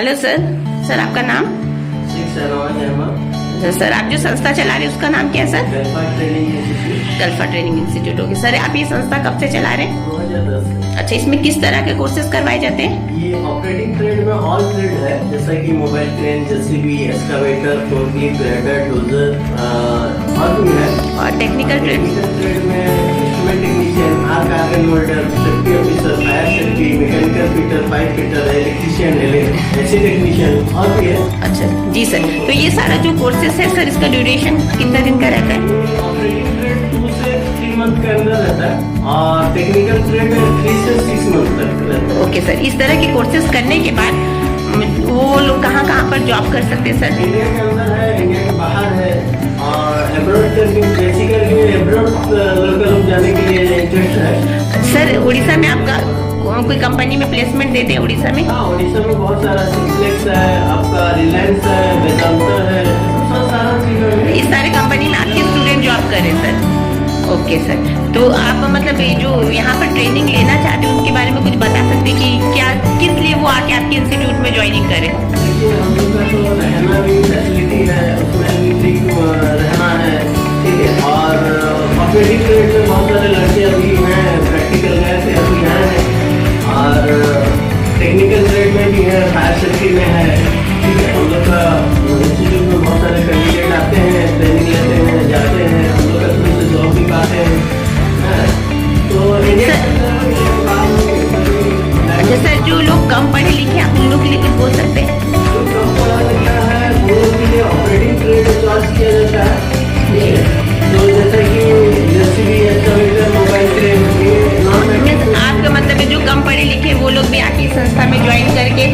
Hello sir. Sir आपका नाम? Sir आप जो संस्था चला रहे हैं उसका नाम क्या है sir? Galpha training institute. Okay sir, आप ये संस्था कब से चला रहे हैं? 2010। अच्छा, इसमें किस तरह के कोर्सेज करवाए जाते हैं? ये ऑपरेटिंग ट्रेड में ऑल ट्रेड है, जैसा कि mobile crane, JCB, excavator, forklift, grader, dozer और भी है। और टेक्निकल ट्रेड? ट्रेड में instrument technician, arc iron welder, safety officer, fire safety, mechanical fitter, pipe fitter, electrician, AC technician और भी है। अच्छा जी सर, तो ये सारा जो कोर्सेज है सर, इसका ड्यूरेशन कितना दिन का रहता है? ऑपरेटिंग ट्रेड 2 से 3 मंथ के अंदर रहता है और टेक्निकल ट्रेड 3 से 6 मंथ तक रहता है। ओके सर, इस तरह के कोर्सेज करने के बाद वो लोग कहाँ कहाँ पर जॉब कर सकते हैं सर? इंडिया के अंदर है, इंडिया के बाहर है और एब्रॉड बेसिकली एब्रॉड लोग जाने के लिए इंटरेस्ट है। सर उड़ीसा में आपका कोई कंपनी में प्लेसमेंट देते हैं उड़ीसा में? हाँ, उड़ीसा में बहुत सारा सिम्प्लेक्स है, आपका रिलायंस है, वेदांता है, बहुत सारा चीज़ें है। इस सारे कंपनी में आपके स्टूडेंट जॉब कर रहे हैं सर? ओके सर, तो आप मतलब ये जो यहाँ पर ट्रेनिंग लेना चाहते हैं उनके बारे में कुछ बता सकते हैं कि क्या किस लिए वो आके आपके इंस्टीट्यूट में ज्वाइनिंग करें? देखिए, हम लोग का तो रहना भी फैसिलिटी है, उसमें भी ठीक रहना है, ठीक है। और ऑपरेटिंग ट्रेड में बहुत सारे लड़के अभी हैं, प्रैक्टिकल गए थे अभी हैं, और टेक्निकल ट्रेड में भी है, फायर सेफ्टी में है, ठीक है। हम लोग का इंस्टीट्यूट में बहुत सारे कैंडिडेट आते हैं, ट्रेनिंग लेते हैं, जाते हैं, हम लोग का थ्रू से जॉब भी पाते हैं। तो अच्छा सर, जो लोग कम पढ़े लिखे आप उन लोग के लिए कुछ बोल सकते हैं? जो कम पढ़ा लिखा है वो लोग के लिए ऑपरेटिंग ट्रेड चॉइस किया जाता है, ठीक है। तो जैसा कि जेसीबी, एक्सकावेटर, मोबाइल क्रेन, ये आपका मतलब है जो कम पढ़े लिखे वो लोग भी आके इस संस्था में ज्वाइन करके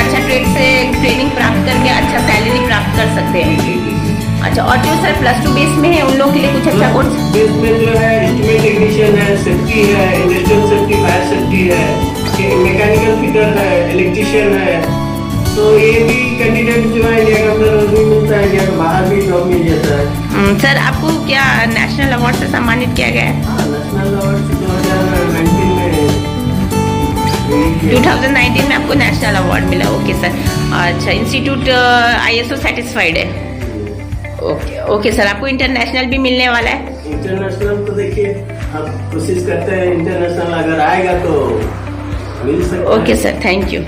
अच्छा ट्रेड से ट्रेनिंग प्राप्त करके अच्छा सैलरी प्राप्त कर सकते हैं। अच्छा, और जो सर +2 बेस में है उन लोगों के लिए कुछ अच्छा कोर्स? बेस में जो है इंस्ट्रूमेंट टेक्नीशियन है, सेफ्टी है, इंडस्ट्रियल सेफ्टी, फायर सेफ्टी है, मैकेनिकल फिटर है, इलेक्ट्रीशियन है। तो ये भी कैंडिडेट जो है इंडिया के अंदर भी मिलता है, इंडिया के बाहर भी जॉब मिल जाता है। सर आपको क्या नेशनल अवार्ड से सम्मानित किया गया है? हाँ, नेशनल अवार्ड 2019 में 2019 में आपको नेशनल अवार्ड मिला। Okay sir. अच्छा, इंस्टीट्यूट ISO सेटिस्फाइड है? ओके ओके सर, आपको इंटरनेशनल भी मिलने वाला है? इंटरनेशनल तो देखिए, अब कोशिश करते हैं, इंटरनेशनल अगर आएगा तो मिल सकता है। Okay sir, thank you.